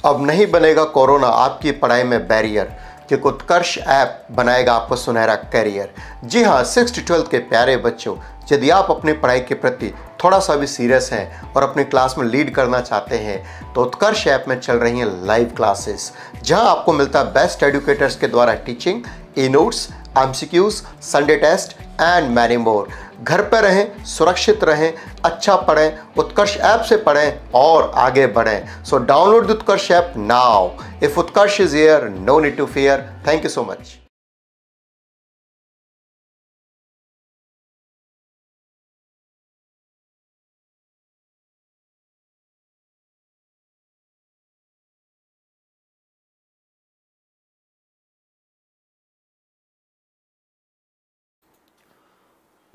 अब नहीं बनेगा कोरोना आपकी पढ़ाई में बैरियर, कि उत्कर्ष ऐप बनाएगा आपको सुनहरा करियर। जी हाँ, 6th 12th के प्यारे बच्चों, यदि आप अपनी पढ़ाई के प्रति थोड़ा सा भी सीरियस हैं और अपनी क्लास में लीड करना चाहते हैं तो उत्कर्ष ऐप में चल रही हैं लाइव क्लासेस, जहां आपको मिलता है बेस्ट एजुकेटर्स के द्वारा teaching, E notes, MCQs, Sunday test and many more. घर पर रहें, सुरक्षित रहें, अच्छा पढ़ें, उत्कर्ष ऐप से पढ़ें और आगे बढ़ें। So download the Utkarsh app now. If Utkarsh is here, no need to fear. Thank you so much.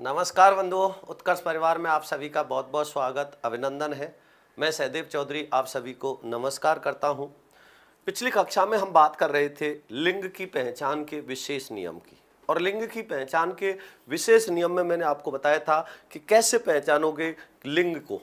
नमस्कार बंधुओं, उत्कर्ष परिवार में आप सभी का बहुत बहुत स्वागत, अभिनंदन है। मैं सहदेव चौधरी आप सभी को नमस्कार करता हूं। पिछली कक्षा में हम बात कर रहे थे लिंग की पहचान के विशेष नियम की, और लिंग की पहचान के विशेष नियम में मैंने आपको बताया था कि कैसे पहचानोगे लिंग को,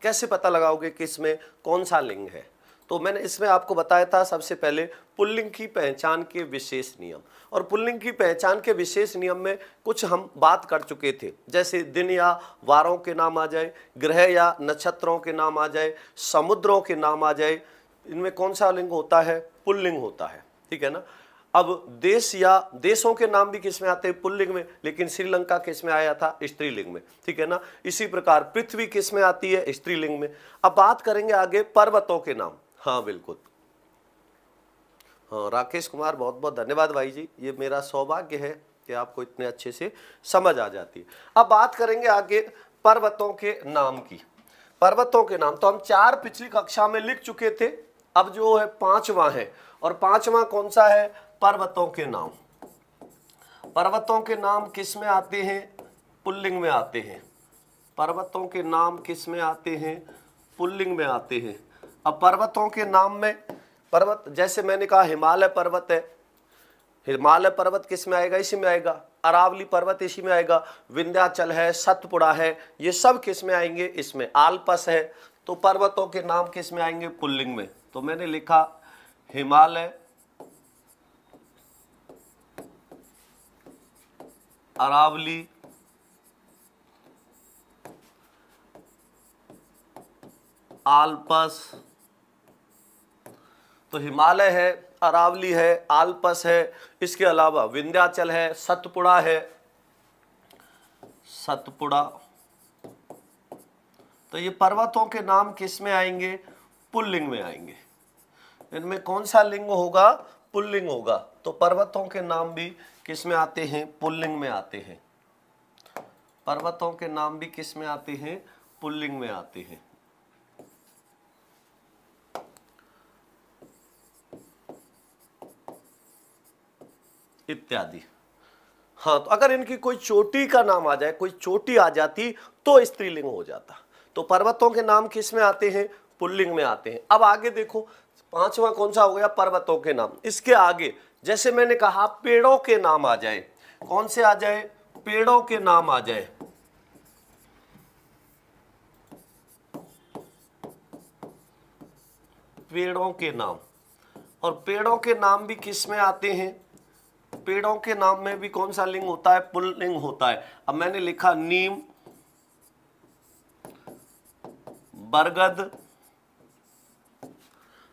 कैसे पता लगाओगे कि इसमें कौन सा लिंग है। तो मैंने इसमें आपको बताया था सबसे पहले पुल्लिंग की पहचान के विशेष नियम, और पुल्लिंग की पहचान के विशेष नियम में कुछ हम बात कर चुके थे, जैसे दिन या वारों के नाम आ जाए, ग्रह या नक्षत्रों के नाम आ जाए, समुद्रों के नाम आ जाए, इनमें कौन सा लिंग होता है? पुल्लिंग होता है, ठीक है ना। अब देश या देशों के नाम भी किस में आते हैं? पुल्लिंग में, लेकिन श्रीलंका किस में आया था? स्त्रीलिंग में, ठीक है ना। इसी प्रकार पृथ्वी किस में आती है? स्त्रीलिंग में। अब बात करेंगे आगे पर्वतों के नाम। हाँ बिल्कुल, हाँ राकेश कुमार, बहुत बहुत धन्यवाद भाई जी, ये मेरा सौभाग्य है कि आपको इतने अच्छे से समझ आ जाती है। अब बात करेंगे आगे पर्वतों के नाम की। पर्वतों के नाम तो हम 4 पिछली कक्षा में लिख चुके थे, अब जो है 5वां है, और 5वां कौन सा है? पर्वतों के नाम। पर्वतों के नाम किस में आते हैं? पुल्लिंग में आते हैं। पर्वतों के नाम किस में आते हैं? पुल्लिंग में आते हैं। अब पर्वतों के नाम में पर्वत, जैसे मैंने कहा हिमालय पर्वत है, हिमालय पर्वत किस में आएगा? इसी में आएगा। अरावली पर्वत इसी में आएगा। विंध्याचल है, सतपुड़ा है, ये सब किस में आएंगे? इसमें। आल्पस है। तो पर्वतों के नाम किस में आएंगे? पुल्लिंग में। तो मैंने लिखा हिमालय, अरावली, आल्पस। तो हिमालय है, अरावली है, आल्पस है, इसके अलावा विंध्याचल है, सतपुड़ा है, सतपुड़ा। तो ये पर्वतों के नाम किस में आएंगे? पुल्लिंग में आएंगे। इनमें कौन सा लिंग होगा? पुल्लिंग होगा। तो पर्वतों के नाम भी किस में आते हैं? पुल्लिंग में आते हैं। पर्वतों के नाम भी किस में आते हैं? पुल्लिंग में आते हैं। इत्यादि। हाँ, तो अगर इनकी कोई चोटी का नाम आ जाए, कोई चोटी आ जाती, तो स्त्रीलिंग हो जाता। तो पर्वतों के नाम किस में आते हैं? पुल्लिंग में आते हैं। अब आगे देखो, 5वां कौन सा हो गया? पर्वतों के नाम। इसके आगे जैसे मैंने कहा पेड़ों के नाम आ जाए, कौन से आ जाए? पेड़ों के नाम आ जाए। पेड़ों के नाम, और पेड़ों के नाम भी किस में आते हैं? पेड़ों के नाम में भी कौन सा लिंग होता है? पुल्लिंग होता है। अब मैंने लिखा नीम, बरगद।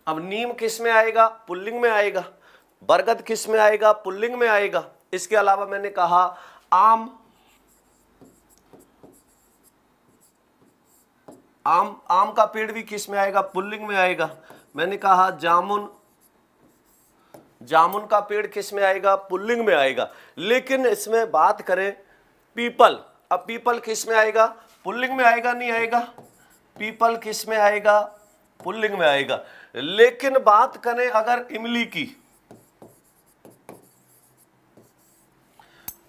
अब नीम किस में आएगा? पुल्लिंग में आएगा। बरगद किस में आएगा? पुल्लिंग में आएगा। इसके अलावा मैंने कहा आम, आम का पेड़ भी किस में आएगा? पुल्लिंग में आएगा। मैंने कहा जामुन, जामुन का पेड़ किस में आएगा? पुल्लिंग में आएगा। लेकिन इसमें बात करें पीपल, अब पीपल किस में आएगा? पुल्लिंग में आएगा, नहीं आएगा? पीपल किस में आएगा? पुल्लिंग में आएगा। लेकिन बात करें अगर इमली की,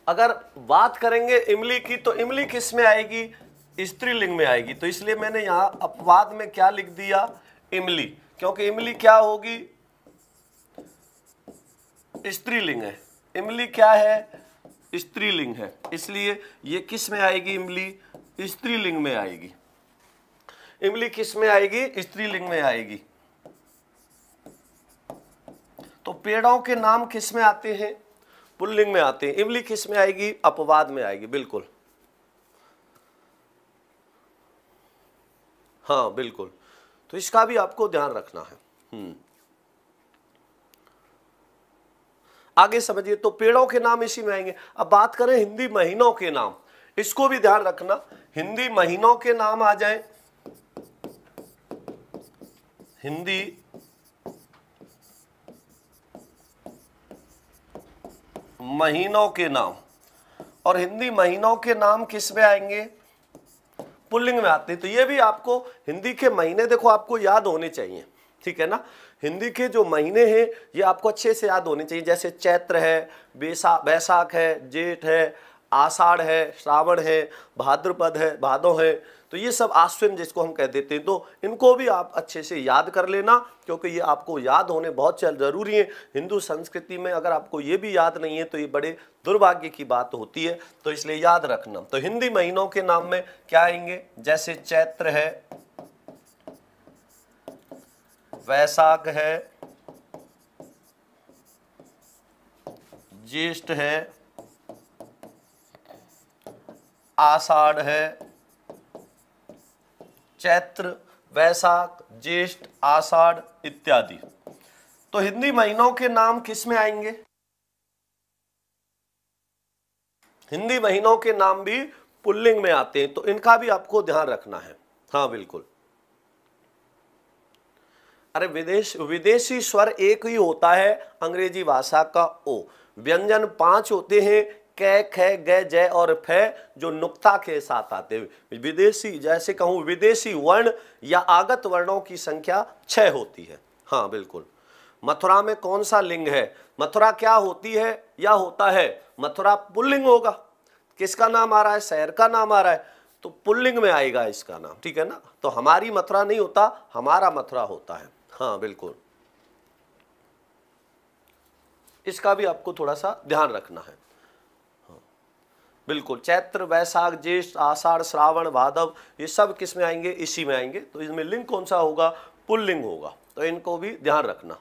अगर बात करेंगे इमली की, तो इमली किस में आएगी? स्त्रीलिंग में आएगी। तो इसलिए मैंने यहां अपवाद में क्या लिख दिया? इमली, क्योंकि इमली क्या होगी? स्त्रीलिंग है। इमली क्या है? स्त्रीलिंग है। इसलिए ये किस में आएगी? इमली स्त्रीलिंग में आएगी। इमली किस में आएगी? स्त्रीलिंग में आएगी। पेड़ों के नाम किस में आते हैं? पुल्लिंग में आते हैं। इमली किस में आएगी? अपवाद में आएगी, बिल्कुल। हाँ बिल्कुल, तो इसका भी आपको ध्यान रखना है। आगे समझिए, तो पेड़ों के नाम इसी में आएंगे। अब बात करें हिंदी महीनों के नाम, इसको भी ध्यान रखना। हिंदी महीनों के नाम आ जाएं, हिंदी महीनों के नाम, और हिंदी महीनों के नाम किस में आएंगे? पुल्लिंग में आते हैं। तो ये भी आपको हिंदी के महीने देखो आपको याद होने चाहिए, ठीक है ना। हिंदी के जो महीने हैं ये आपको अच्छे से याद होने चाहिए, जैसे चैत्र है, बैसाख है, जेठ है, आषाढ़ है, श्रावण है, भाद्रपद है, भादो है, तो ये सब आश्विन जिसको हम कह देते हैं, तो इनको भी आप अच्छे से याद कर लेना, क्योंकि ये आपको याद होने बहुत ज़रूरी है। हिंदू संस्कृति में अगर आपको ये भी याद नहीं है तो ये बड़े दुर्भाग्य की बात होती है, तो इसलिए याद रखना। तो हिंदी महीनों के नाम में क्या आएंगे? जैसे चैत्र है, वैशाख है, ज्येष्ठ है, आषाढ़ है, चैत्र, वैशाख, ज्येष्ठ, आषाढ़ इत्यादि। तो हिंदी महीनों के नाम किस में आएंगे? हिंदी महीनों के नाम भी पुल्लिंग में आते हैं, तो इनका भी आपको ध्यान रखना है। हाँ बिल्कुल। अरे विदेशी स्वर एक ही होता है अंग्रेजी भाषा का ओ। व्यंजन 5 होते हैं, कै, ख, ग, जय और फे, जो नुक्ता के साथ आते हैं। विदेशी, जैसे कहूं विदेशी वर्ण या आगत वर्णों की संख्या 6 होती है। हाँ बिल्कुल। मथुरा में कौन सा लिंग है? मथुरा क्या होती है या होता है? मथुरा पुल्लिंग होगा। किसका नाम आ रहा है? शहर का नाम आ रहा है, तो पुल्लिंग में आएगा इसका नाम, ठीक है ना। तो हमारी मथुरा नहीं होता, हमारा मथुरा होता है। हाँ बिल्कुल, इसका भी आपको थोड़ा सा ध्यान रखना है। बिल्कुल, चैत्र, वैशाख, ज्येष्ठ, आषाढ़, श्रावण, भादव, ये सब किस में आएंगे? इसी में आएंगे। तो इसमें लिंग कौन सा होगा? पुल्लिंग होगा। तो इनको भी ध्यान रखना।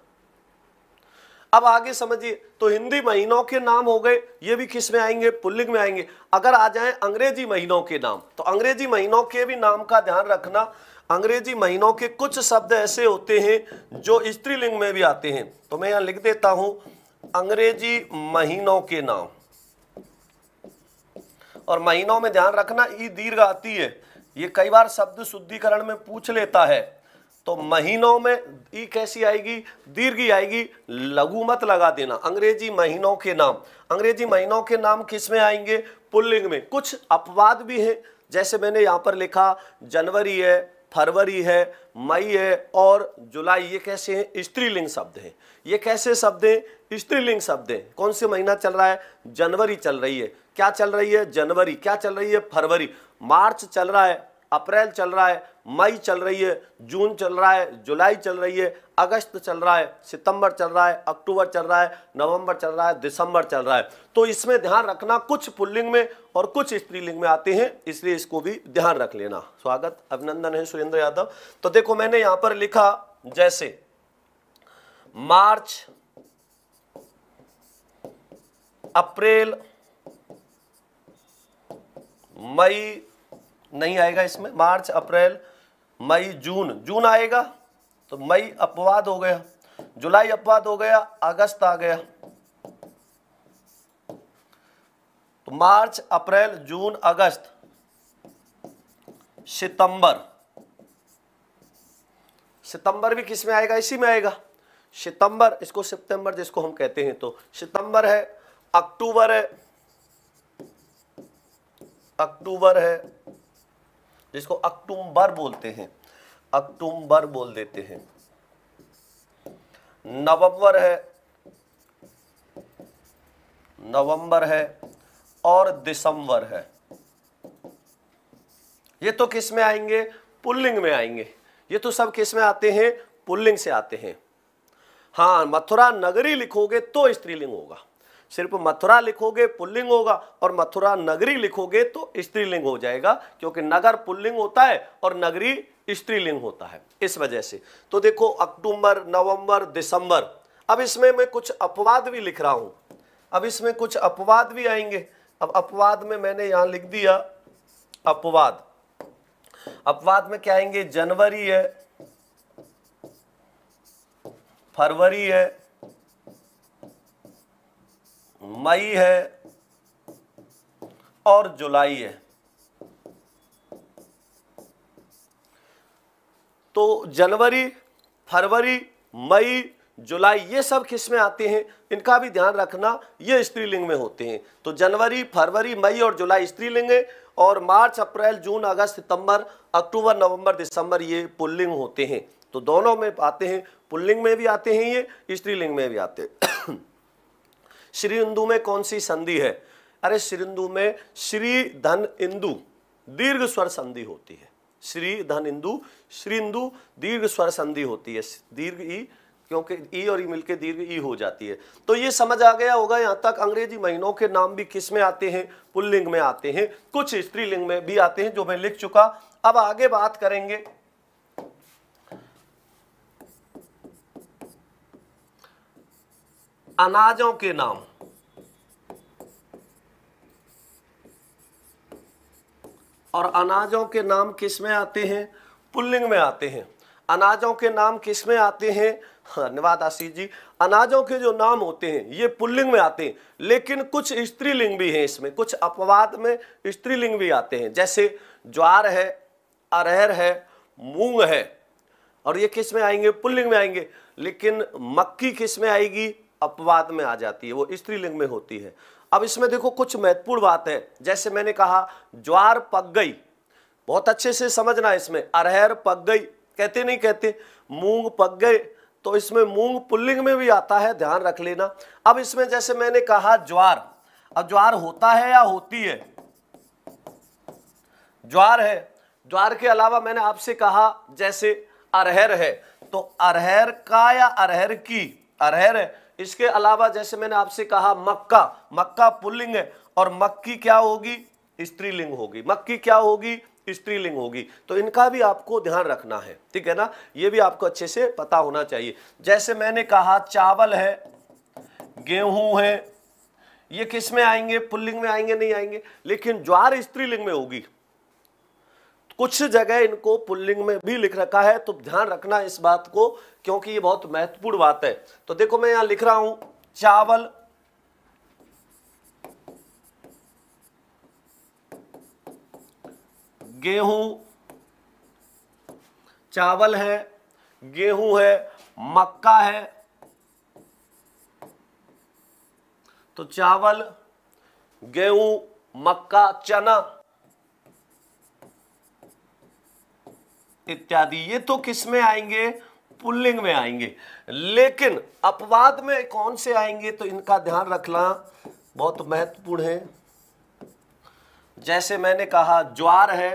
अब आगे समझिए, तो हिंदी महीनों के नाम हो गए, ये भी किस में आएंगे? पुल्लिंग में आएंगे। अगर आ जाएं अंग्रेजी महीनों के नाम, तो अंग्रेजी महीनों के भी नाम का ध्यान रखना। अंग्रेजी महीनों के कुछ शब्द ऐसे होते हैं जो स्त्रीलिंग में भी आते हैं, तो मैं यहां लिख देता हूं अंग्रेजी महीनों के नाम। और महीनों में ध्यान रखना, ई दीर्घ आती है, ये कई बार शब्द शुद्धिकरण में पूछ लेता है। तो महीनों में ई कैसी आएगी? दीर्घ आएगी, लघु मत लगा देना। अंग्रेजी महीनों के नाम, अंग्रेजी महीनों के नाम किस में आएंगे? पुल्लिंग में। कुछ अपवाद भी हैं, जैसे मैंने यहाँ पर लिखा जनवरी है, फरवरी है, मई है और जुलाई, ये कैसे हैं? स्त्रीलिंग शब्द हैं। ये कैसे शब्द हैं? स्त्रीलिंग शब्द हैं। कौन से महीना चल रहा है? जनवरी चल रही है। क्या चल रही है? जनवरी। क्या चल रही है? फरवरी। मार्च चल रहा है, अप्रैल चल रहा है, मई चल रही है, जून चल रहा है, जुलाई चल रही है, अगस्त चल रहा है, सितंबर चल रहा है, अक्टूबर चल रहा है, नवंबर चल रहा है, दिसंबर चल रहा है। तो इसमें ध्यान रखना, कुछ पुल्लिंग में और कुछ स्त्रीलिंग में आते हैं, इसलिए इसको भी ध्यान रख लेना। स्वागत, अभिनंदन है सुरेंद्र यादव। तो देखो मैंने यहां पर लिखा, जैसे मार्च, अप्रैल, मई नहीं आएगा इसमें, मार्च, अप्रैल, मई, जून, जून आएगा तो मई अपवाद हो गया, जुलाई अपवाद हो गया, अगस्त आ गया। तो मार्च, अप्रैल, जून, अगस्त, सितंबर, सितंबर भी किस में आएगा? इसी में आएगा। सितंबर, इसको सितंबर जिसको हम कहते हैं, तो सितंबर है, अक्टूबर है, अक्टूबर है, जिसको अक्टूबर बोलते हैं, अक्टूबर बोल देते हैं, नवंबर है, नवंबर है और दिसंबर है। ये तो किस में आएंगे? पुल्लिंग में आएंगे। ये तो सब किस में आते हैं? पुल्लिंग से आते हैं। हाँ, मथुरा नगरी लिखोगे तो स्त्रीलिंग होगा। सिर्फ मथुरा लिखोगे पुल्लिंग होगा, और मथुरा नगरी लिखोगे तो स्त्रीलिंग हो जाएगा, क्योंकि नगर पुल्लिंग होता है और नगरी स्त्रीलिंग होता है, इस वजह से। तो देखो, अक्टूबर, नवंबर, दिसंबर। अब इसमें मैं कुछ अपवाद भी लिख रहा हूं, अब इसमें कुछ अपवाद भी आएंगे। अब अपवाद में मैंने यहां लिख दिया अपवाद। अपवाद में क्या आएंगे? जनवरी है, फरवरी है, मई है और जुलाई है। तो जनवरी, फरवरी, मई, जुलाई ये सब किस में आते हैं? इनका भी ध्यान रखना, ये स्त्रीलिंग में होते हैं। तो जनवरी, फरवरी, मई और जुलाई स्त्रीलिंग है, और मार्च, अप्रैल, जून, अगस्त, सितंबर, अक्टूबर, नवंबर, दिसंबर ये पुल्लिंग होते हैं। तो दोनों में आते हैं, पुल्लिंग में भी आते हैं, ये स्त्रीलिंग में भी आते हैं। श्री इंदु में कौन सी संधि है? अरे श्री इंदु में श्री धन इंदु दीर्घ स्वर संधि होती है। श्री धन इंदु, श्री इंदु दीर्घ स्वर संधि होती है, दीर्घ ई, क्योंकि ई और ई मिलके दीर्घ ई हो जाती है। तो ये समझ आ गया होगा यहां तक। अंग्रेजी महीनों के नाम भी किस में आते हैं? पुल्लिंग में आते हैं, कुछ स्त्रीलिंग में भी आते हैं, जो मैं लिख चुका। अब आगे बात करेंगे अनाजों के नाम। और अनाजों के नाम किस में आते हैं? पुल्लिंग में आते हैं। अनाजों के नाम किस में आते हैं? धन्यवाद आशीष जी। अनाजों के जो नाम होते हैं ये पुल्लिंग में आते हैं, लेकिन कुछ स्त्रीलिंग भी हैं इसमें, कुछ अपवाद में स्त्रीलिंग भी आते हैं। जैसे ज्वार है, अरहर है, मूंग है, और ये किस में आएंगे? पुल्लिंग में आएंगे। लेकिन मक्की किस में आएगी? अपवाद में आ जाती है, वो स्त्रीलिंग में होती है। अब इसमें देखो कुछ महत्वपूर्ण बात है। जैसे मैंने कहा ज्वार पक गई, बहुत अच्छे से समझना। इसमें अरहर पक गई कहते नहीं कहते, मूंग पक गए, तो इसमें मूंग पुल्लिंग में भी आता है, ध्यान रख लेना। अब इसमें जैसे मैंने कहा ज्वार, अब ज्वार होता है या होती है? ज्वार है। ज्वार के अलावा मैंने आपसे कहा जैसे अरहर है, तो अरहर का या अरहर की, अरहर है। इसके अलावा जैसे मैंने आपसे कहा मक्का, मक्का पुल्लिंग है, और मक्की क्या होगी? स्त्रीलिंग होगी। मक्की क्या होगी? स्त्रीलिंग होगी। तो इनका भी आपको ध्यान रखना है, ठीक है ना? ये भी आपको अच्छे से पता होना चाहिए। जैसे मैंने कहा चावल है, गेहूं है, ये किस में आएंगे? पुल्लिंग में आएंगे? नहीं आएंगे। लेकिन ज्वार स्त्रीलिंग में होगी। कुछ जगह इनको पुल्लिंग में भी लिख रखा है, तो ध्यान रखना इस बात को, क्योंकि ये बहुत महत्वपूर्ण बात है। तो देखो मैं यहां लिख रहा हूं चावल, गेहूं, चावल है, गेहूं है, मक्का है। तो चावल, गेहूं, मक्का, चना इत्यादि, ये तो किस में आएंगे? पुल्लिंग में आएंगे। लेकिन अपवाद में कौन से आएंगे? तो इनका ध्यान रखना बहुत महत्वपूर्ण है। जैसे मैंने कहा ज्वार है,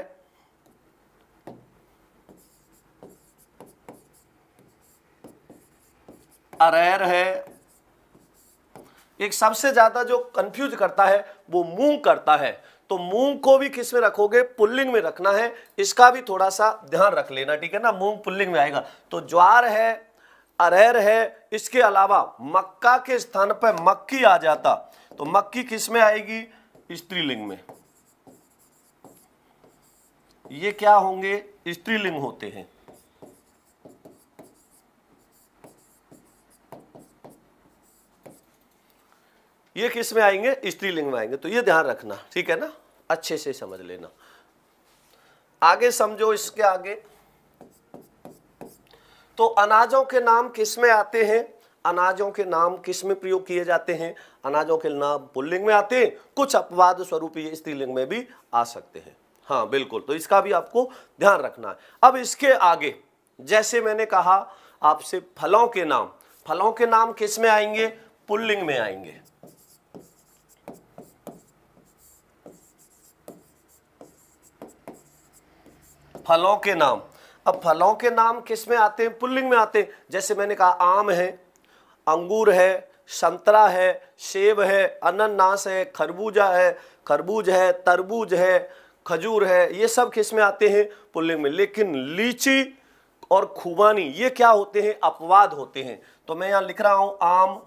अरहर है, एक सबसे ज्यादा जो कंफ्यूज करता है वो मूंग करता है। तो मूंग को भी किस में रखोगे? पुल्लिंग में रखना है। इसका भी थोड़ा सा ध्यान रख लेना, ठीक है ना? मूंग पुल्लिंग में आएगा। तो ज्वार है, अरहर है, इसके अलावा मक्का के स्थान पर मक्की आ जाता, तो मक्की किस में आएगी? स्त्रीलिंग में। ये क्या होंगे? स्त्रीलिंग होते हैं। ये किस में आएंगे? स्त्रीलिंग में आएंगे। तो ये ध्यान रखना, ठीक है ना? अच्छे से समझ लेना। आगे समझो, इसके आगे तो अनाजों के नाम किस में आते हैं? अनाजों के नाम किस में प्रयोग किए जाते हैं? अनाजों के नाम पुल्लिंग में आते हैं, कुछ अपवाद स्वरूप ये स्त्रीलिंग में भी आ सकते हैं। हाँ बिल्कुल, तो इसका भी आपको ध्यान रखना है। अब इसके आगे जैसे मैंने कहा आपसे फलों के नाम, फलों के नाम किस में आएंगे? पुल्लिंग में आएंगे। फलों के नाम, अब फलों के नाम किस में आते हैं? पुल्लिंग में आते हैं। जैसे मैंने कहा आम है, अंगूर है, संतरा है, सेब है, अनानास है, खरबूजा है, खरबूज है, तरबूज है, खजूर है, ये सब किस में आते हैं? पुल्लिंग में। लेकिन लीची और खुबानी, ये क्या होते हैं? अपवाद होते हैं। तो मैं यहां लिख रहा हूं आम,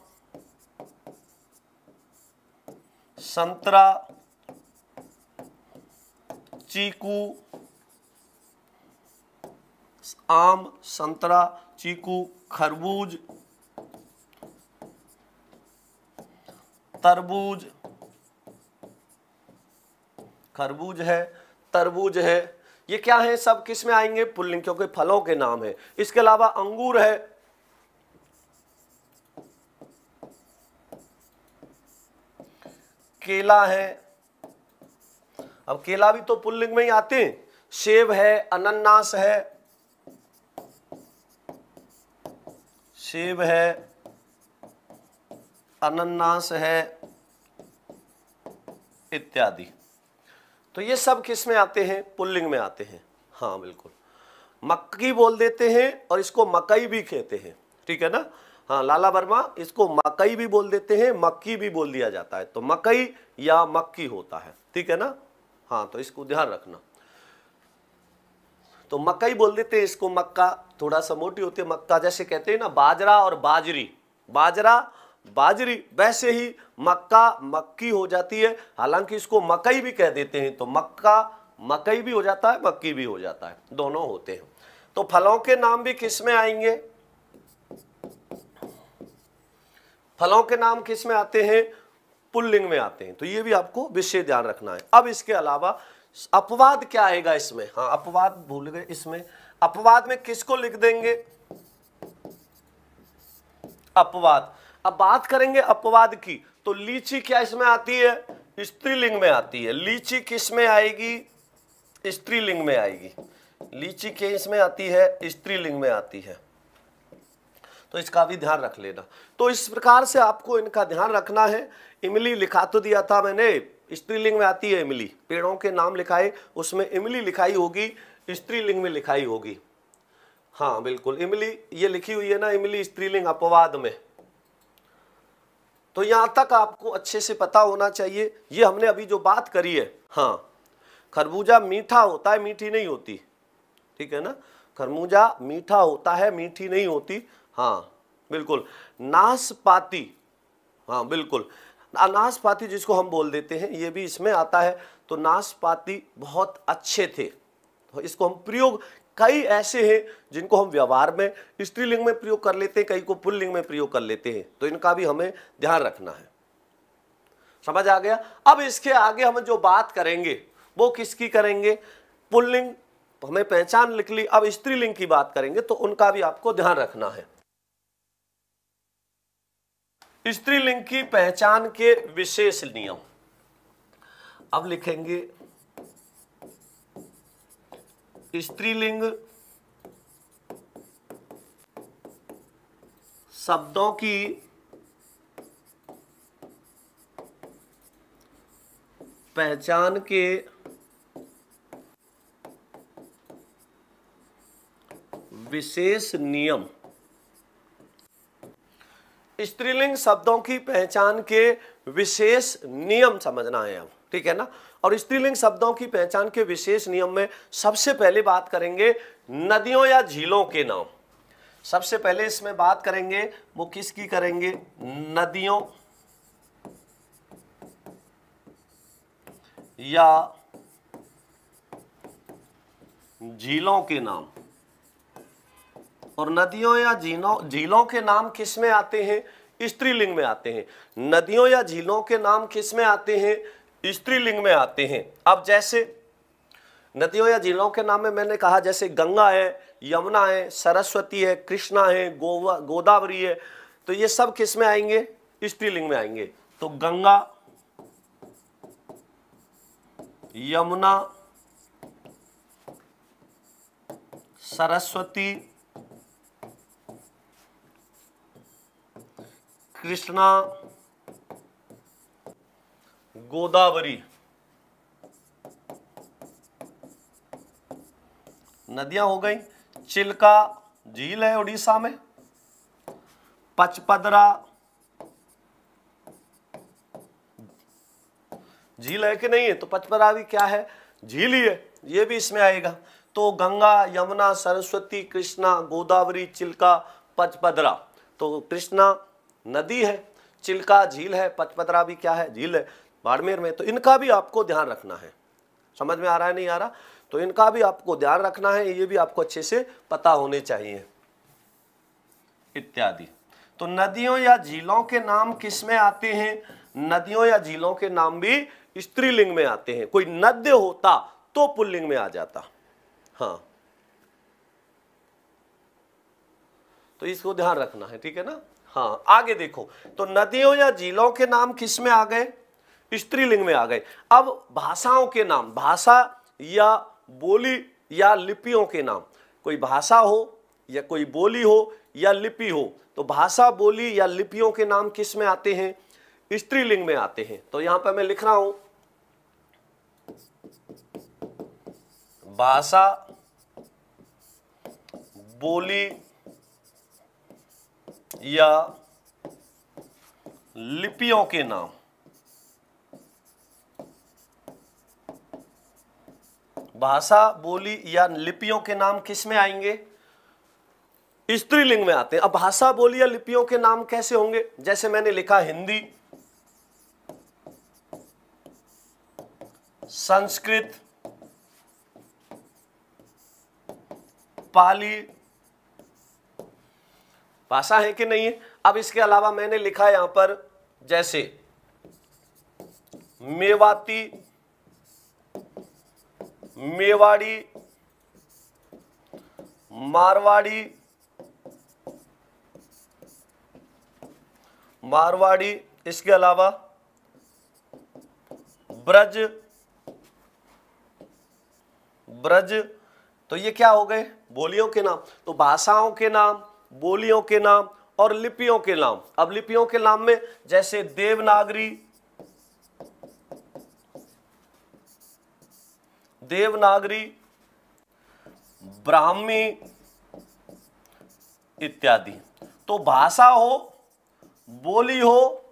संतरा, चीकू, आम, संतरा, चीकू, खरबूज, तरबूज, खरबूज है, तरबूज है, ये क्या है? सब किस में आएंगे? पुल्लिंग, क्योंकि फलों के नाम है। इसके अलावा अंगूर है, केला है, अब केला भी तो पुल्लिंग में ही आते हैं। सेब है, अनन्नास है, सेब है, अनन्नास है, इत्यादि। तो ये सब किस में आते हैं? पुल्लिंग में आते हैं। हाँ बिल्कुल, मक्की बोल देते हैं और इसको मकई भी कहते हैं, ठीक है ना। हाँ लाला वर्मा, इसको मकई भी बोल देते हैं, मक्की भी बोल दिया जाता है, तो मकई या मक्की होता है, ठीक है ना। हाँ तो इसको ध्यान रखना। तो मकई बोल देते हैं इसको, मक्का थोड़ा सा मोटी होती है, मक्का जैसे कहते हैं ना बाजरा और बाजरी, बाजरा बाजरी, वैसे ही मक्का मक्की हो जाती है। हालांकि इसको मकई भी कह देते हैं, तो मक्का मकई भी हो जाता है, मक्की भी हो जाता है, दोनों होते हैं। तो फलों के नाम भी किस में आएंगे? फलों के नाम किस में आते हैं? पुल्लिंग में आते हैं। तो ये भी आपको विशेष ध्यान रखना है। अब इसके अलावा अपवाद क्या आएगा इसमें? हाँ अपवाद भूल गए, इसमें अपवाद में किसको लिख देंगे? अपवाद। अब बात करेंगे अपवाद की, तो लीची क्या इसमें आती है? स्त्रीलिंग में आती है। लीची किस में आएगी? स्त्रीलिंग में आएगी। लीची के इसमें आती है? स्त्रीलिंग में आती है। तो इसका भी ध्यान रख लेना। तो इस प्रकार से आपको इनका ध्यान रखना है। इमली लिखा तो दिया था मैंने, स्त्रीलिंग में आती है इमली। पेड़ों के नाम लिखाए, उसमें इमली लिखाई होगी, स्त्रीलिंग में लिखाई होगी। हाँ बिल्कुल, इमली ये लिखी हुई है ना, इमली स्त्रीलिंग अपवाद में। तो यहां तक आपको अच्छे से पता होना चाहिए। ये हमने अभी जो बात करी है, हाँ खरबूजा मीठा होता है, मीठी नहीं होती, ठीक है ना। खरबूजा मीठा होता है, मीठी नहीं होती। हाँ बिल्कुल। नाशपाती, हाँ बिल्कुल, नाशपाती जिसको हम बोल देते हैं, ये भी इसमें आता है। तो नाशपाती बहुत अच्छे थे, तो इसको हम प्रयोग, कई ऐसे हैं जिनको हम व्यवहार में स्त्रीलिंग में प्रयोग कर लेते हैं, कई को पुल्लिंग में प्रयोग कर लेते हैं। तो इनका भी हमें ध्यान रखना है। समझ आ गया? अब इसके आगे हम जो बात करेंगे वो किसकी करेंगे? पुल्लिंग हमें पहचान लिख ली, अब स्त्रीलिंग की बात करेंगे, तो उनका भी आपको ध्यान रखना है। स्त्रीलिंग की पहचान के विशेष नियम अब लिखेंगे। स्त्रीलिंग शब्दों की पहचान के विशेष नियम। स्त्रीलिंग शब्दों की पहचान के विशेष नियम समझना है अब, ठीक है ना। और स्त्रीलिंग शब्दों की पहचान के विशेष नियम में सबसे पहले बात करेंगे नदियों या झीलों के नाम। सबसे पहले इसमें बात करेंगे, वो किसकी करेंगे? नदियों या झीलों के नाम। और नदियों या झीलों के नाम किस में आते हैं? स्त्रीलिंग में आते हैं। नदियों या झीलों के नाम किस में आते हैं? स्त्रीलिंग में आते हैं। अब जैसे नदियों या झीलों के नाम में मैंने कहा, जैसे गंगा है, यमुना है, सरस्वती है, कृष्णा है, गोदावरी है, तो ये सब किस में आएंगे? स्त्रीलिंग में आएंगे। तो गंगा, यमुना, सरस्वती, कृष्णा, गोदावरी नदियां हो गई। चिल्का झील है उड़ीसा में। पचपदरा झील है कि नहीं है? तो पचपदरा भी क्या है? झील ही है, ये भी इसमें आएगा। तो गंगा, यमुना, सरस्वती, कृष्णा, गोदावरी, चिल्का, पचपदरा। तो कृष्णा नदी है, चिल्का झील है, पचपदरा भी क्या है, झील है बाड़मेर में। तो इनका भी आपको ध्यान रखना है। समझ में आ रहा है नहीं आ रहा? तो इनका भी आपको ध्यान रखना है, ये भी आपको अच्छे से पता होने चाहिए इत्यादि। तो नदियों या झीलों के नाम किस में आते हैं? नदियों या झीलों के नाम भी स्त्रीलिंग में आते हैं। कोई नद्य होता तो पुल्लिंग में आ जाता। हाँ, तो इसको ध्यान रखना है, ठीक है ना। हाँ, आगे देखो, तो नदियों या झीलों के नाम किस में आ गए? स्त्रीलिंग में आ गए। अब भाषाओं के नाम, भाषा या बोली या लिपियों के नाम, कोई भाषा हो या कोई बोली हो या लिपि हो, तो भाषा, बोली या लिपियों के नाम किस में आते हैं? स्त्रीलिंग में आते हैं। तो यहां पर मैं लिख रहा हूं, भाषा, बोली या लिपियों के नाम, भाषा, बोली या लिपियों के नाम किस में आएंगे? स्त्रीलिंग में आते हैं। अब भाषा, बोली या लिपियों के नाम कैसे होंगे? जैसे मैंने लिखा हिंदी, संस्कृत, पाली, भाषा है कि नहीं है? अब इसके अलावा मैंने लिखा यहां पर जैसे मेवाती, मेवाड़ी, मारवाड़ी, मारवाड़ी, इसके अलावा ब्रज, ब्रज। तो ये क्या हो गए? बोलियों के नाम। तो भाषाओं के नाम, बोलियों के नाम और लिपियों के नाम। अब लिपियों के नाम में जैसे देवनागरी, देवनागरी, ब्राह्मी इत्यादि। तो भाषा हो, बोली हो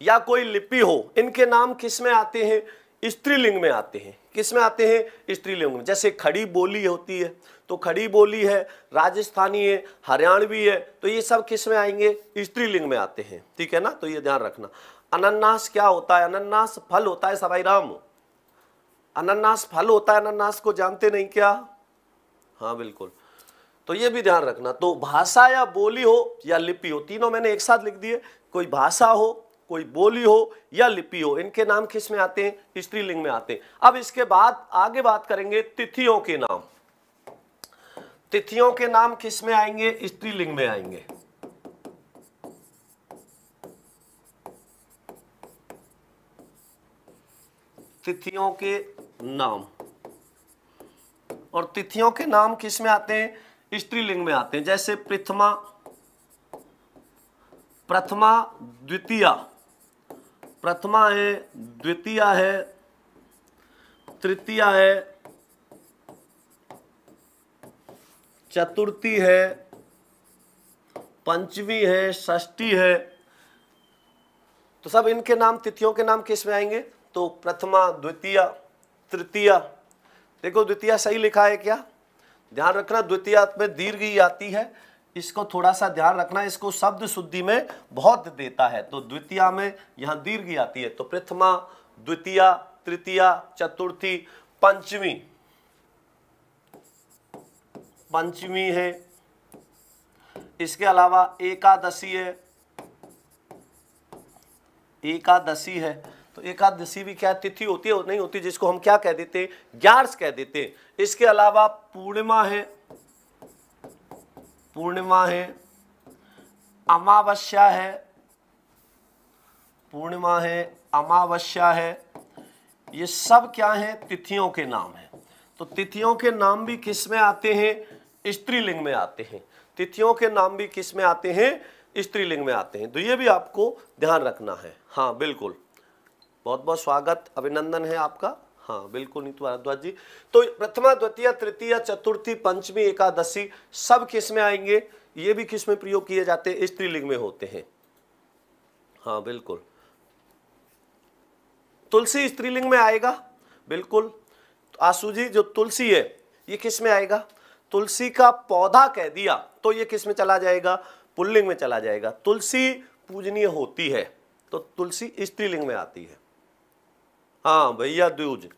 या कोई लिपि हो, इनके नाम किस में आते हैं? स्त्रीलिंग में आते हैं। किस में आते हैं? स्त्रीलिंग में। जैसे खड़ी बोली होती है, तो खड़ी बोली है, राजस्थानी है, हरियाणवी है, तो ये सब किस में आएंगे? स्त्रीलिंग में आते हैं, ठीक है ना। तो ये ध्यान रखना। अनन्नास क्या होता है? अनन्नास फल होता है सभाई राम, अनन्नास फल होता है। अनन्नास को जानते नहीं क्या? हाँ बिल्कुल, तो ये भी ध्यान रखना। तो भाषा या बोली हो या लिपि हो, तीनों मैंने एक साथ लिख दिए। कोई भाषा हो, कोई बोली हो या लिपि हो, इनके नाम किस में आते हैं? स्त्रीलिंग में आते हैं। अब इसके बाद आगे बात करेंगे तिथियों के नाम। तिथियों के नाम किस में आएंगे? स्त्रीलिंग में आएंगे। तिथियों के नाम, और तिथियों के नाम किस में आते हैं? स्त्रीलिंग में आते हैं। जैसे प्रथमा, प्रथमा, द्वितीया, प्रथमा है, द्वितीया है, तृतीया है, चतुर्थी है, पंचमी है, षष्ठी है। तो सब इनके नाम, तिथियों के नाम किस में आएंगे? तो प्रथमा, द्वितीया, तृतीया। देखो द्वितीया सही लिखा है क्या? ध्यान रखना, द्वितीया में दीर्घ ही आती है, इसको थोड़ा सा ध्यान रखना। इसको शब्द शुद्धि में बहुत देता है, तो द्वितीया में यहां दीर्घ ही आती है। तो प्रथमा, द्वितीया, तृतीया, चतुर्थी, पंचमी, पंचमी है। इसके अलावा एकादशी है, एकादशी है। तो एकादशी भी क्या तिथि होती है? नहीं होती, जिसको हम क्या कह देते हैं? ग्यारस कह देते हैं। इसके अलावा पूर्णिमा है, पूर्णिमा है, अमावस्या है, पूर्णिमा है, अमावस्या है। ये सब क्या है? तिथियों के नाम है। तो तिथियों के नाम भी किस में आते हैं? स्त्रीलिंग में आते हैं। तिथियों के नाम भी किस में आते हैं? स्त्रीलिंग में आते हैं। तो ये भी आपको ध्यान रखना है। हाँ बिल्कुल, बहुत बहुत स्वागत, अभिनंदन है आपका। हाँ बिल्कुल नीतू भारद्वाज जी। तो प्रथमा, द्वितीय, तृतीय, चतुर्थी, पंचमी, एकादशी सब किस में आएंगे? ये भी किस में प्रयोग किए जाते हैं? स्त्रीलिंग में होते हैं। हाँ बिल्कुल। तुलसी स्त्रीलिंग में आएगा, बिल्कुल। आशु जी, जो तुलसी है ये किस में आएगा? तुलसी का पौधा कह दिया तो ये किस में चला जाएगा? पुल्लिंग में चला जाएगा। तुलसी पूजनीय होती है तो तुलसी स्त्रीलिंग में आती है। हाँ भैया द्विज,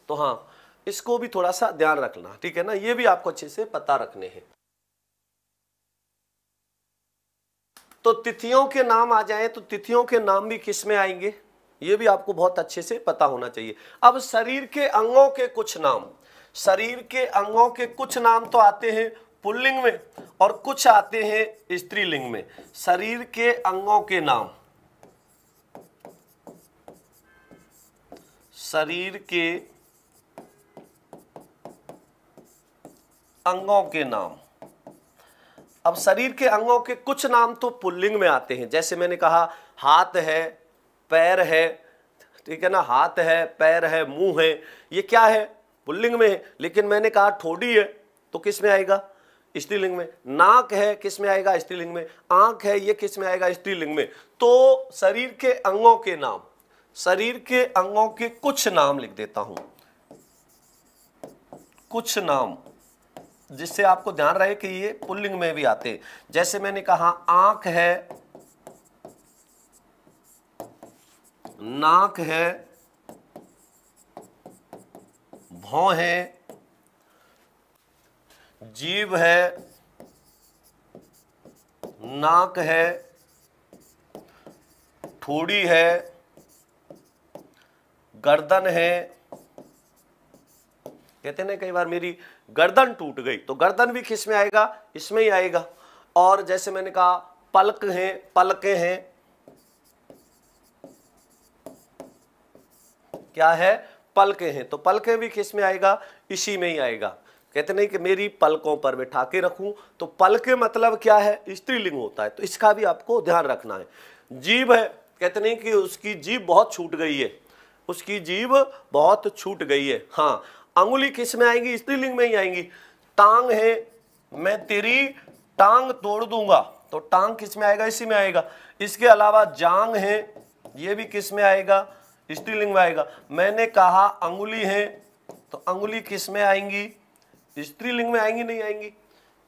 तो हाँ इसको भी थोड़ा सा ध्यान रखना, ठीक है ना, ये भी आपको अच्छे से पता रखने हैं। तो तिथियों के नाम आ जाएं तो तिथियों के नाम भी किस में आएंगे, ये भी आपको बहुत अच्छे से पता होना चाहिए। अब शरीर के अंगों के कुछ नाम, शरीर के अंगों के कुछ नाम तो आते हैं पुल्लिंग में और कुछ आते हैं स्त्रीलिंग में। शरीर के अंगों के नाम, शरीर के अंगों के नाम, अब शरीर के अंगों के कुछ नाम तो पुल्लिंग में आते हैं, जैसे मैंने कहा हाथ है, पैर है, ठीक है ना, हाथ है, पैर है, मुंह है, ये क्या है? पुल्लिंग में है। लेकिन मैंने कहा ठोडी है तो किस में आएगा? स्त्रीलिंग में। नाक है किस में आएगा? स्त्रीलिंग में। आंख है, ये किस में आएगा? स्त्रीलिंग में। तो शरीर के अंगों के नाम, शरीर के अंगों के कुछ नाम लिख देता हूं, कुछ नाम, जिससे आपको ध्यान रहे कि ये पुल्लिंग में भी आते हैं। जैसे मैंने कहा आंख है, नाक है, भौं है, जीभ है, नाक है, ठोड़ी है, गर्दन है। कहते हैं कई बार मेरी गर्दन टूट गई, तो गर्दन भी किस में आएगा? इसमें ही आएगा। और जैसे मैंने कहा पलक हैं, पलकें हैं, क्या है? पलकें हैं, तो पलकें भी किस में आएगा? इसी में ही आएगा। कहते नहीं कि मेरी पलकों पर बैठा के रखूं, तो पलके मतलब क्या है? स्त्रीलिंग होता है, तो इसका भी आपको ध्यान रखना है। जीभ है, कहते नहीं कि उसकी जीभ बहुत छूट गई है, उसकी जीभ बहुत छूट गई है। हाँ, अंगुली किस में आएंगी? स्त्रीलिंग में ही आएंगी। टांग है, मैं तेरी टांग तोड़ दूंगा, तो टांग किस में आएगा? इसी में आएगा। इसके अलावा जांग है, ये भी किस में आएगा? स्त्रीलिंग में आएगा। मैंने कहा अंगुली है, तो अंगुली किस में आएंगी? स्त्रीलिंग में आएंगी, नहीं आएंगी?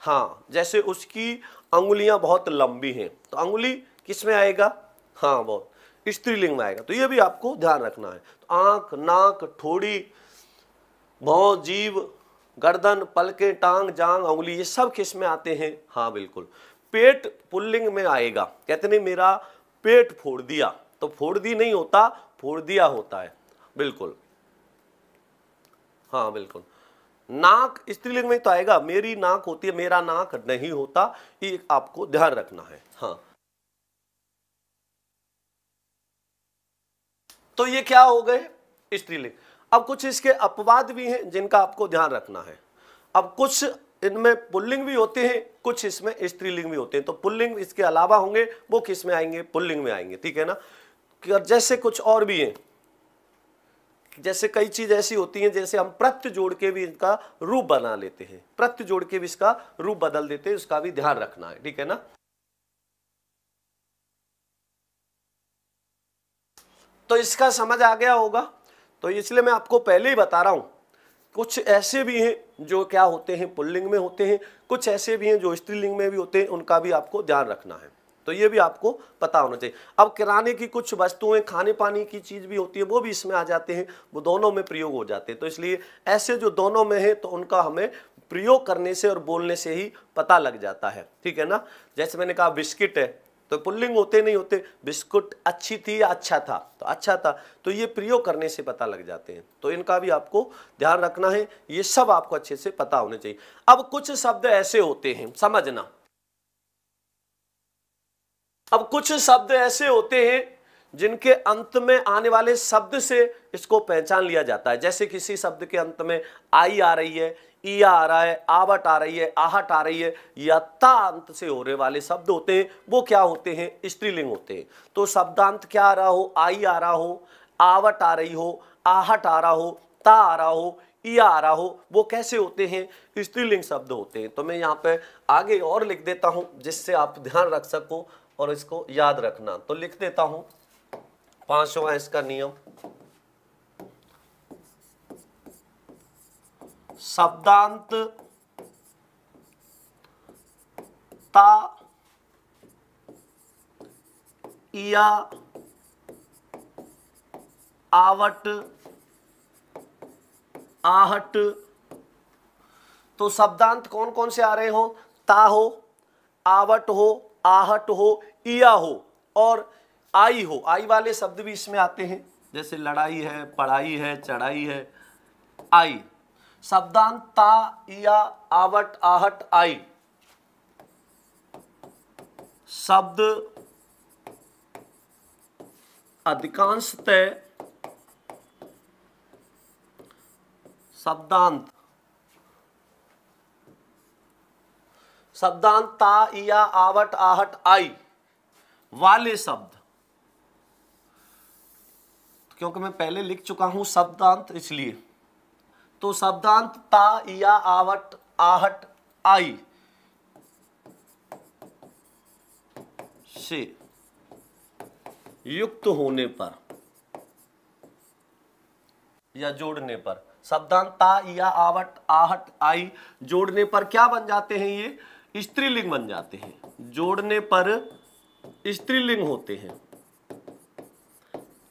हाँ, जैसे उसकी अंगुलियां बहुत लंबी हैं, तो अंगुली किस में आएगा? हाँ, बहुत स्त्रीलिंग में आएगा। तो ये भी आपको ध्यान रखना है। तो आंख, नाक, ठोड़ी, भौं, जीभ, गर्दन, पलके, टांग, जांग, अंगुली, ये सब किस में आते हैं? हाँ बिल्कुल। पेट पुल्लिंग में आएगा। कहते नहीं मेरा पेट फोड़ दिया, तो फोड़ दी नहीं होता, फोड़ दिया होता है। बिल्कुल, हाँ बिल्कुल। नाक स्त्रीलिंग में तो आएगा, मेरी नाक होती है, मेरा नाक नहीं होता, ये आपको ध्यान रखना है। हाँ, तो ये क्या हो गए? स्त्रीलिंग। अब कुछ इसके अपवाद भी हैं जिनका आपको ध्यान रखना है। अब कुछ इनमें पुल्लिंग भी होते हैं, कुछ इसमें स्त्रीलिंग भी होते हैं। तो पुल्लिंग इसके अलावा होंगे, वो किस में आएंगे? पुल्लिंग में आएंगे, ठीक है ना। जैसे कुछ और भी हैं, जैसे कई चीज ऐसी होती हैं, जैसे हम प्रत्य जोड़ के भी इनका रूप बना लेते हैं, प्रत्य जोड़ के भी इसका रूप बदल देते हैं, उसका भी ध्यान रखना है, ठीक है ना। तो इसका समझ आ गया होगा, तो इसलिए मैं आपको पहले ही बता रहा हूं, कुछ ऐसे भी हैं जो क्या होते हैं? पुल्लिंग में होते हैं, कुछ ऐसे भी हैं जो स्त्रीलिंग में भी होते हैं, उनका भी आपको ध्यान रखना है। तो ये भी आपको पता होना चाहिए। अब किराने की कुछ वस्तुएं, खाने पानी की चीज भी होती है, वो भी इसमें आ जाते हैं, वो दोनों में प्रयोग हो जाते हैं। तो इसलिए ऐसे जो दोनों में है, तो उनका हमें प्रयोग करने से और बोलने से ही पता लग जाता है, ठीक है ना। जैसे मैंने कहा बिस्किट है, तो पुल्लिंग होते नहीं होते? बिस्कुट अच्छी थी या अच्छा था? तो अच्छा था, तो ये प्रयोग करने से पता लग जाते हैं। तो इनका भी आपको ध्यान रखना है, ये सब आपको अच्छे से पता होने चाहिए। अब कुछ शब्द ऐसे होते हैं, समझना, अब कुछ शब्द ऐसे होते हैं जिनके अंत में आने वाले शब्द से इसको पहचान लिया जाता है। जैसे किसी शब्द के अंत में आई आ रही है, ई आ रहा है, आवट आ रही है, आहट आ रही है, या ता अंत से होने वाले शब्द होते हैं, वो क्या होते हैं? स्त्रीलिंग होते हैं। तो शब्दांत क्या आ रहा हो? आई आ रहा हो, आवट आ रही हो, आहट आ रहा हो, ता आ रहा हो, ई आ रहा हो, वो कैसे होते हैं? स्त्रीलिंग शब्द होते हैं। तो मैं यहाँ पे आगे और लिख देता हूं, जिससे आप ध्यान रख सको और इसको याद रखना। तो लिख देता हूं 5वां इसका नियम। शब्दांत ता या आवट आहट। तो शब्दांत कौन कौन से आ रहे हो? ता हो, आवट हो, आहट हो, इया हो और आई हो। आई वाले शब्द भी इसमें आते हैं, जैसे लड़ाई है, पढ़ाई है, चढ़ाई है, आई। शब्दांत ता या आवट आहट आई शब्द अधिकांशतः शब्दांत ता या आवट आहट आई वाले शब्द, क्योंकि मैं पहले लिख चुका हूं शब्दांत इसलिए, तो शब्दांत ता या आवट आहट आई से युक्त होने पर या जोड़ने पर, शब्दांत ता या आवट आहट आई जोड़ने पर क्या बन जाते हैं? ये स्त्रीलिंग बन जाते हैं। जोड़ने पर स्त्रीलिंग होते हैं,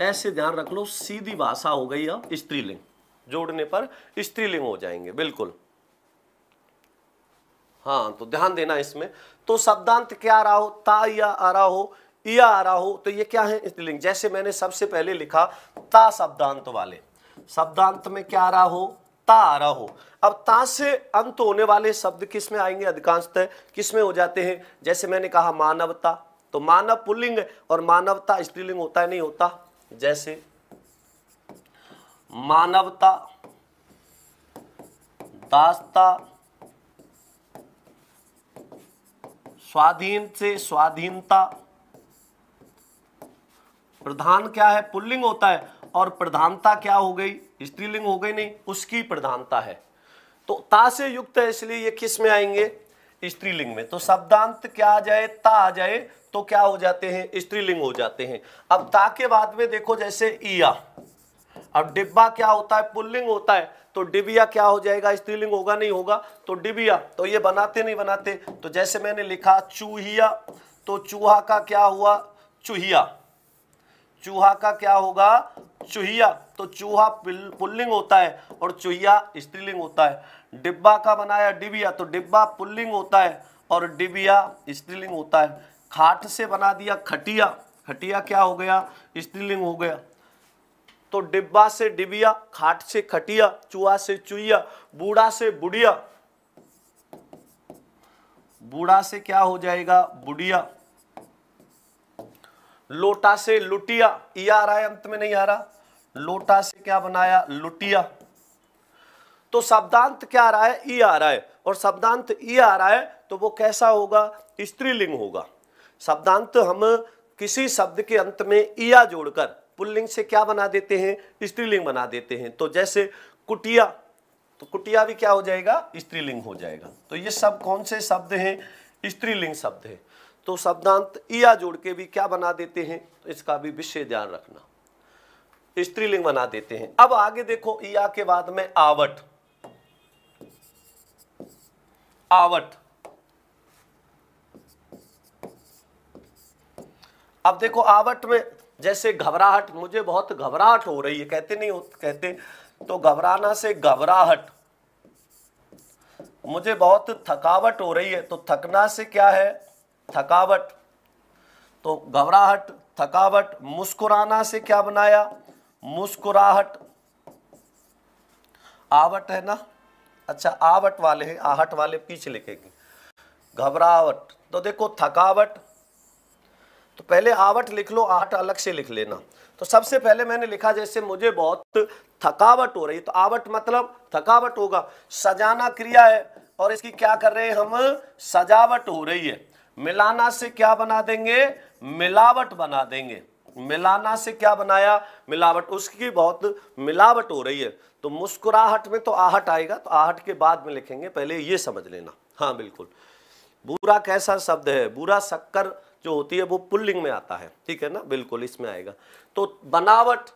ऐसे ध्यान रख लो, सीधी भाषा हो गई अब स्त्रीलिंग, जोड़ने पर स्त्रीलिंग हो जाएंगे, बिल्कुल। हाँ, तो ध्यान देना इसमें। तो शब्दांत क्या आ रहा हो? ता या आ रहा हो, या आ रहा हो, तो ये क्या है? स्त्रीलिंग। जैसे मैंने सबसे पहले लिखा ता शब्दांत वाले, शब्दांत में क्या आ रहा हो? ता आ रहा हो। अब ता से अंत होने वाले शब्द किस में आएंगे? अधिकांशतः किस में हो जाते हैं? जैसे मैंने कहा मानवता, तो मानव पुल्लिंग है और मानवता स्त्रीलिंग होता है नहीं होता? जैसे मानवता, दासता, स्वाधीन से स्वाधीनता। प्रधान क्या है? पुल्लिंग होता है, और प्रधानता क्या हो गई? स्त्रीलिंग हो गई नहीं, उसकी प्रधानता है। तो ता से युक्त है, इसलिए ये किस में आएंगे? स्त्रीलिंग में। तो शब्दांत क्या आ जाए? ता आ जाए तो क्या हो जाते हैं? स्त्रीलिंग हो जाते हैं। अब ता के बाद में देखो, जैसे इया, अब डिब्बा क्या होता है? पुल्लिंग होता है, तो डिबिया क्या हो जाएगा? स्त्रीलिंग होगा नहीं होगा? तो डिबिया। तो ये बनाते नहीं बनाते? तो जैसे मैंने लिखा चूहिया, तो चूहा का क्या हुआ? चूहिया। चूहा का क्या होगा? चूहिया। तो चूहा पुल्लिंग होता है और चूहिया स्त्रीलिंग होता है। डिब्बा का बनाया डिबिया, तो डिब्बा पुल्लिंग होता है और डिबिया स्त्रीलिंग होता है। खाट से बना दिया खटिया, खटिया क्या हो गया? स्त्रीलिंग हो गया। तो डिब्बा से डिबिया, खाट से खटिया, चूहा से चूहिया, बूढ़ा से बुढ़िया, बूढ़ा से क्या हो जाएगा? बुढ़िया। लोटा से लुटिया, ई आ रहा है, अंत में नहीं आ रहा। लोटा से क्या बनाया? लुटिया। तो शब्दांत क्या आ रहा है? ई आ रहा है, और शब्दांत ई आ रहा है तो वो कैसा होगा? स्त्रीलिंग होगा। शब्दांत हम किसी शब्द के अंत में इया जोड़कर पुल्लिंग से क्या बना देते हैं? स्त्रीलिंग बना देते हैं। तो जैसे कुटिया, तो कुटिया भी क्या हो जाएगा? स्त्रीलिंग हो जाएगा। तो ये सब कौन से शब्द हैं? स्त्रीलिंग शब्द है। तो शब्दांत इया जोड़ के भी क्या बना देते हैं? तो इसका भी विशेष ध्यान रखना, स्त्रीलिंग बना देते हैं। अब आगे देखो, इया के बाद में आवट। आवट, अब देखो आवट में जैसे घबराहट, मुझे बहुत घबराहट हो रही है, कहते नहीं कहते? तो घबराना से घबराहट। मुझे बहुत थकावट हो रही है, तो थकना से क्या है? थकावट। तो घबराहट, थकावट। मुस्कुराना से क्या बनाया? मुस्कुराहट। आवट है ना? अच्छा, आवट वाले हैं, आहट वाले पीछे लिखेंगे। घबराहट, तो देखो थकावट, तो पहले आवट लिख लो, आहट अलग से लिख लेना। तो सबसे पहले मैंने लिखा जैसे मुझे बहुत थकावट हो रही, तो आवट मतलब थकावट होगा। सजाना क्रिया है और इसकी क्या कर रहे हैं हम? सजावट हो रही है। मिलाना से क्या बना देंगे? मिलावट बना देंगे। मिलाना से क्या बनाया? मिलावट, उसकी बहुत मिलावट हो रही है। तो मुस्कुराहट में तो आहट आएगा, तो आहट के बाद में लिखेंगे, पहले ये समझ लेना। हाँ बिल्कुल। बुरा कैसा शब्द है? बुरा शक्कर जो होती है वो पुल्लिंग में आता है, ठीक है ना? बिल्कुल इसमें आएगा। तो बनावट,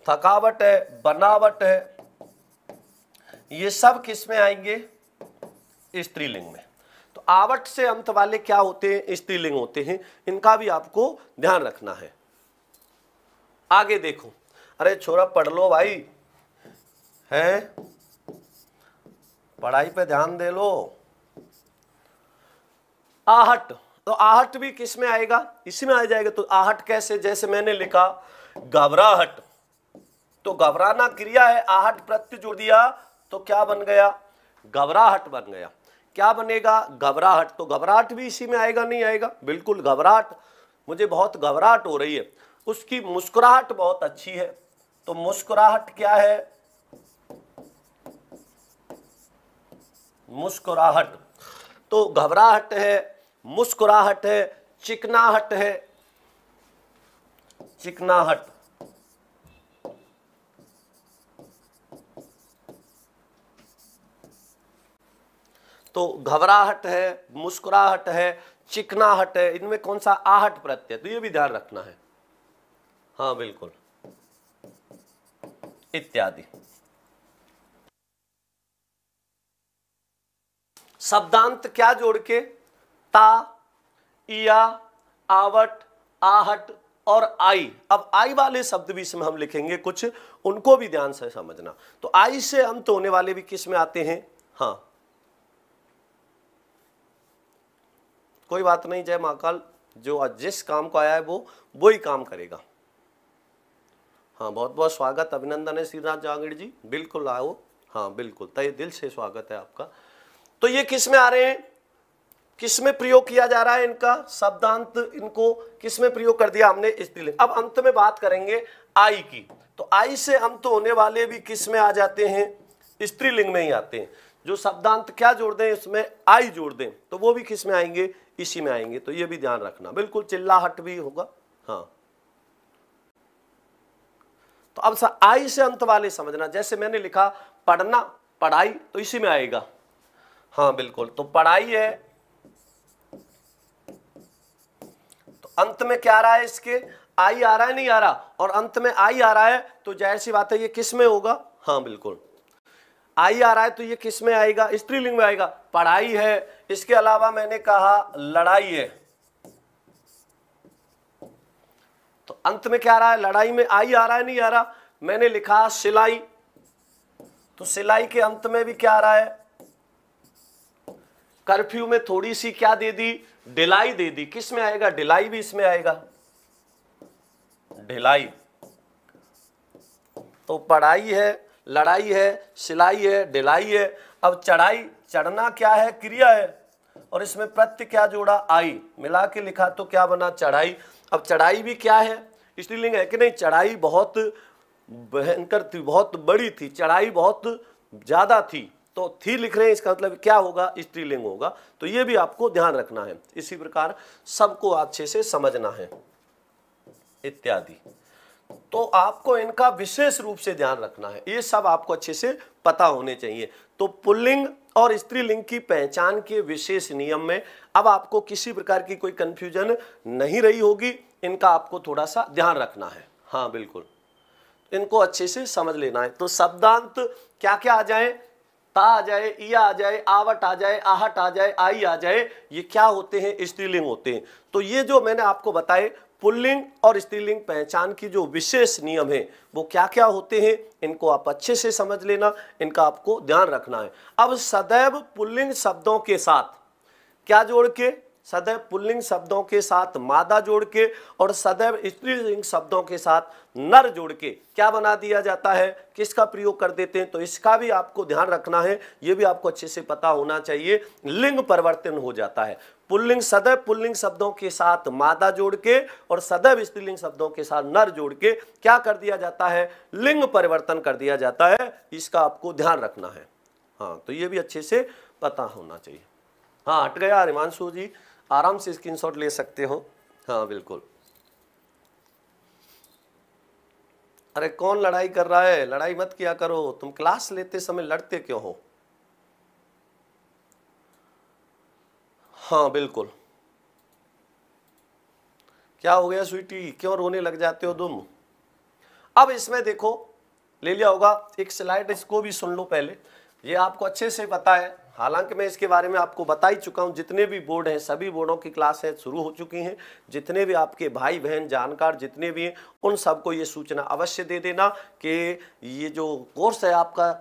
थकावट है, बनावट है, ये सब किस में आएंगे? स्त्रीलिंग में। तो आवट से अंत वाले क्या होते हैं? स्त्रीलिंग होते हैं। इनका भी आपको ध्यान रखना है। आगे देखो, अरे छोरा पढ़ लो भाई, है पढ़ाई पे ध्यान दे लो। आहट, तो आहट भी किस में आएगा? इसी में आ जाएगा। तो आहट कैसे? जैसे मैंने लिखा घबराहट, तो घबराना क्रिया है, आहट प्रत्यय जोड़ दिया तो क्या बन गया? घबराहट बन गया। क्या बनेगा? घबराहट। तो घबराहट भी इसी में आएगा, नहीं आएगा? बिल्कुल। घबराहट, मुझे बहुत घबराहट हो रही है। उसकी मुस्कुराहट बहुत अच्छी है, तो मुस्कुराहट क्या है? मुस्कुराहट। तो घबराहट है, मुस्कुराहट है, चिकनाहट है, चिकनाहट। तो घबराहट है, मुस्कुराहट है, चिकनाहट है, इनमें कौन सा? आहट प्रत्यय। तो ये भी ध्यान रखना है। हाँ बिल्कुल, इत्यादि। शब्दांत क्या जोड़ के? ता, इया, आवट, आहट और आई। अब आई वाले शब्द भी इसमें हम लिखेंगे कुछ, उनको भी ध्यान से समझना। तो आई से अंत होने वाले भी किस में आते हैं? हाँ, कोई बात नहीं, जय महाकाल, जो जिस काम को आया है वो ही काम करेगा। हाँ, बहुत बहुत स्वागत, अभिनंदन है श्रीनाथ जांगीड़ जी, बिल्कुल आओ। हाँ बिल्कुल, तहे दिल से स्वागत है आपका। तो ये किस में आ रहे हैं? किस में प्रयोग किया जा रहा है इनका? शब्दांत इनको किस में प्रयोग कर दिया हमने? स्त्रीलिंग। अब अंत में बात करेंगे आई की। तो आई से अंत होने वाले भी किस में आ जाते हैं? स्त्रीलिंग में ही आते हैं। जो शब्दांत क्या जोड़ दें इसमें? आई जोड़ दें, तो वो भी किस में आएंगे? इसी में आएंगे। तो ये भी ध्यान रखना। बिल्कुल, चिल्लाहट भी होगा। हाँ, तो अब आई से अंत वाले समझना। जैसे मैंने लिखा पढ़ना, पढ़ाई, तो इसी में आएगा। हाँ बिल्कुल, तो पढ़ाई है, तो अंत में क्या आ रहा है इसके? आई आ रहा है, नहीं आ रहा? और अंत में आई आ रहा है, तो जाहिर सी बात है ये किस में होगा? हाँ बिल्कुल, आई आ रहा है तो ये किस में आएगा? स्त्रीलिंग में आएगा। पढ़ाई है, इसके अलावा मैंने कहा लड़ाई है, तो अंत में क्या आ रहा है? लड़ाई में आई आ रहा है, नहीं आ रहा? मैंने लिखा सिलाई, तो सिलाई के अंत में भी क्या आ रहा है? कर्फ्यू में थोड़ी सी क्या दे दी? ढिलाई दे दी। किस में आएगा? ढिलाई भी इसमें आएगा, ढिलाई। तो पढ़ाई है, लड़ाई है, सिलाई है, ढिलाई है। अब चढ़ाई, चढ़ना क्या है? क्रिया है, और इसमें प्रत्यय क्या जोड़ा? आई, मिला के लिखा तो क्या बना? चढ़ाई। अब चढ़ाई भी क्या है? स्त्रीलिंग है कि नहीं? चढ़ाई बहुत भयंकर थी, बहुत बड़ी थी, चढ़ाई बहुत ज्यादा थी, तो थी लिख रहे हैं, इसका मतलब क्या होगा? स्त्रीलिंग होगा। तो ये भी आपको ध्यान रखना है। इसी प्रकार सबको अच्छे से समझना है, इत्यादि। तो आपको इनका विशेष रूप से ध्यान रखना है, ये सब आपको अच्छे से पता होने चाहिए। तो पुल्लिंग और स्त्रीलिंग की पहचान के विशेष नियम में अब आपको किसी प्रकार की कोई कंफ्यूजन नहीं रही होगी। इनका आपको थोड़ा सा ध्यान रखना है। हाँ बिल्कुल, इनको अच्छे से समझ लेना है। तो शब्दांत क्या क्या आ जाए? ता आ जाए, इया आ जाए, आवट आ जाए, आहट आ जाए, आई आ जाए, ये क्या होते हैं? स्त्रीलिंग होते हैं। तो ये जो मैंने आपको बताए पुल्लिंग और स्त्रीलिंग पहचान की जो विशेष नियम है वो क्या क्या होते हैं, इनको आप अच्छे से समझ लेना, इनका आपको ध्यान रखना है। अब सदैव पुल्लिंग शब्दों के साथ क्या जोड़ के? सदैव पुल्लिंग शब्दों के साथ मादा जोड़ के और सदैव स्त्रीलिंग शब्दों के साथ नर जोड़ के क्या बना दिया जाता है? किसका प्रयोग कर देते हैं? तो इसका भी आपको ध्यान रखना है, ये भी आपको अच्छे से पता होना चाहिए। लिंग परिवर्तन हो जाता है। पुल्लिंग, सदैव पुल्लिंग शब्दों के साथ मादा जोड़ के और सदैव स्त्रीलिंग शब्दों के साथ नर जोड़ के क्या कर दिया जाता है? लिंग परिवर्तन कर दिया जाता है। इसका आपको ध्यान रखना है। हाँ, तो ये भी अच्छे से पता होना चाहिए। हाँ, हट गया हिमांशु जी, आराम से स्क्रीनशॉट ले सकते हो। हाँ बिल्कुल। अरे कौन लड़ाई कर रहा है? लड़ाई मत किया करो, तुम क्लास लेते समय लड़ते क्यों हो? हाँ बिल्कुल। क्या हो गया स्वीटी, क्यों रोने लग जाते हो तुम? अब इसमें देखो, ले लिया होगा एक स्लाइड, इसको भी सुन लो पहले। ये आपको अच्छे से पता है, हालांकि मैं इसके बारे में आपको बता ही चुका हूं। जितने भी बोर्ड हैं सभी बोर्डों की क्लासें शुरू हो चुकी हैं। जितने भी आपके भाई बहन जानकार जितने भी हैं उन सबको ये सूचना अवश्य दे देना कि ये जो कोर्स है आपका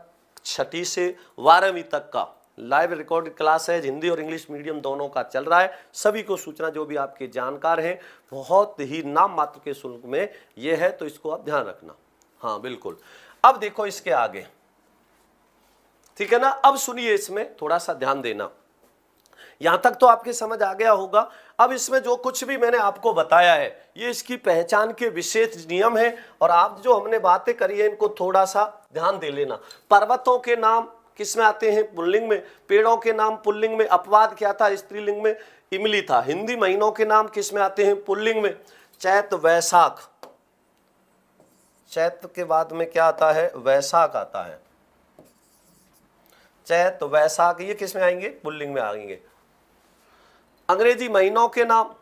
6ठी से 12वीं तक का लाइव रिकॉर्डेड क्लास है, हिंदी और इंग्लिश मीडियम दोनों का चल रहा है। सभी को सूचना, जो भी आपके जानकार हैं, बहुत ही नाम मात्र के शुल्क में ये है, तो इसको आप ध्यान रखना। हाँ बिल्कुल। अब देखो इसके आगे, ठीक है ना। अब सुनिए, इसमें थोड़ा सा ध्यान देना। यहां तक तो आपके समझ आ गया होगा। अब इसमें जो कुछ भी मैंने आपको बताया है ये इसकी पहचान के विशेष नियम है, और आप जो हमने बातें करी है इनको थोड़ा सा ध्यान दे लेना। पर्वतों के नाम किस में आते हैं? पुल्लिंग में। पेड़ों के नाम पुल्लिंग में। अपवाद क्या था? स्त्रीलिंग में इमली था। हिंदी महीनों के नाम किस में आते हैं? पुल्लिंग में। चैत वैशाख, चैत के बाद में क्या आता है? वैशाख आता है। चैत वैशाख ये किस में आएंगे? पुल्लिंग में आएंगे। अंग्रेजी महीनों के नाम,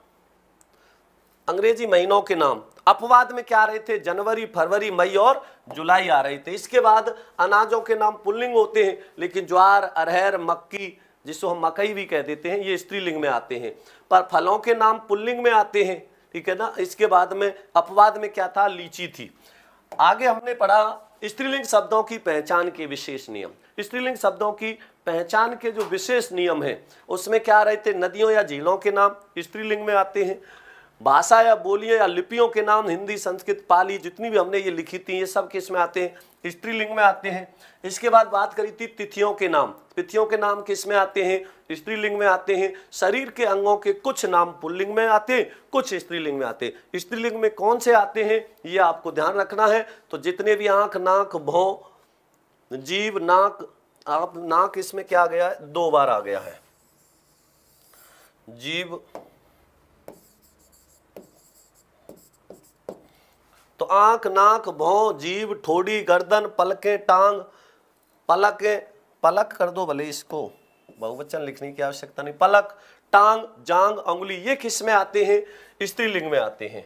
अंग्रेजी महीनों के नाम अपवाद में क्या आ रहे थे? जनवरी, फरवरी, मई और जुलाई आ रहे थे। इसके बाद अनाजों के नाम पुल्लिंग होते हैं, लेकिन ज्वार, अरहर, मक्की, जिसको हम मकई भी कह देते हैं, ये स्त्रीलिंग में आते हैं। पर फलों के नाम पुल्लिंग में आते हैं, ठीक है ना। इसके बाद में अपवाद में क्या था? लीची थी। आगे हमने पढ़ा स्त्रीलिंग शब्दों की पहचान के विशेष नियम। स्त्रीलिंग शब्दों की पहचान के जो विशेष नियम हैं उसमें क्या आ रहे थे? नदियों या झीलों के नाम स्त्रीलिंग में आते हैं। भाषा या बोलियों या लिपियों के नाम, हिंदी, संस्कृत, पाली, जितनी भी हमने ये लिखी थी, ये सब किस में आते हैं? स्त्रीलिंग में आते हैं। इसके बाद बात करी थी तिथियों के नाम। तिथियों के नाम किस में आते हैं? स्त्रीलिंग में आते हैं। शरीर के अंगों के कुछ नाम पुल्लिंग में आते हैं, कुछ स्त्रीलिंग में आते हैं। स्त्रीलिंग में कौन से आते हैं ये आपको ध्यान रखना है। तो जितने भी आंख, नाक, भौं, जीभ, नाक, आप नाक इसमें क्या आ गया है? 2 बार आ गया है। जीभ, तो आंख, नाक, भौं, जीभ, ठोड़ी, गर्दन, पलकें, टांग, पलकें, पलक कर दो भले, इसको बहुवचन लिखने की आवश्यकता नहीं। पलक, टांग, जांग, अंगुली, ये किस में आते हैं? स्त्रीलिंग में आते हैं।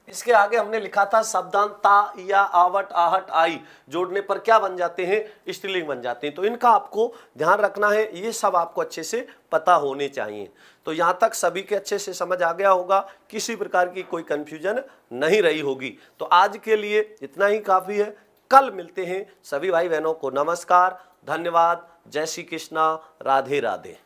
इसके आगे हमने लिखा था शब्दांत ता, या, आवट, आहट, आई जोड़ने पर क्या बन जाते हैं? स्त्रीलिंग बन जाते हैं। तो इनका आपको ध्यान रखना है, ये सब आपको अच्छे से पता होने चाहिए। तो यहाँ तक सभी के अच्छे से समझ आ गया होगा, किसी प्रकार की कोई कंफ्यूजन नहीं रही होगी। तो आज के लिए इतना ही काफ़ी है। कल मिलते हैं। सभी भाई बहनों को नमस्कार, धन्यवाद, जय श्री कृष्णा, राधे राधे।